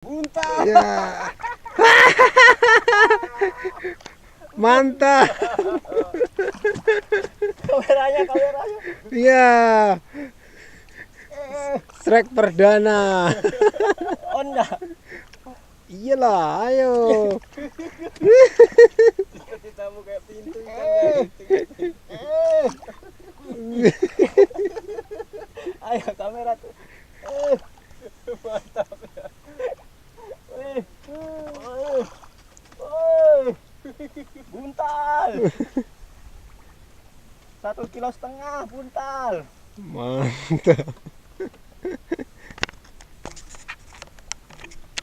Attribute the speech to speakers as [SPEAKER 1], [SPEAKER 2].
[SPEAKER 1] Buntal.
[SPEAKER 2] Ya. Mantap.
[SPEAKER 1] Kameranya.
[SPEAKER 2] Iya. Strike perdana.
[SPEAKER 1] Oh enggak.
[SPEAKER 2] Iyalah, ayo.
[SPEAKER 1] Cita-citamu kayak pintu ikan. Ayo kamera tuh. Mantap ya. Wih. Buntal. 1,5 kilo buntal.
[SPEAKER 2] Mantap.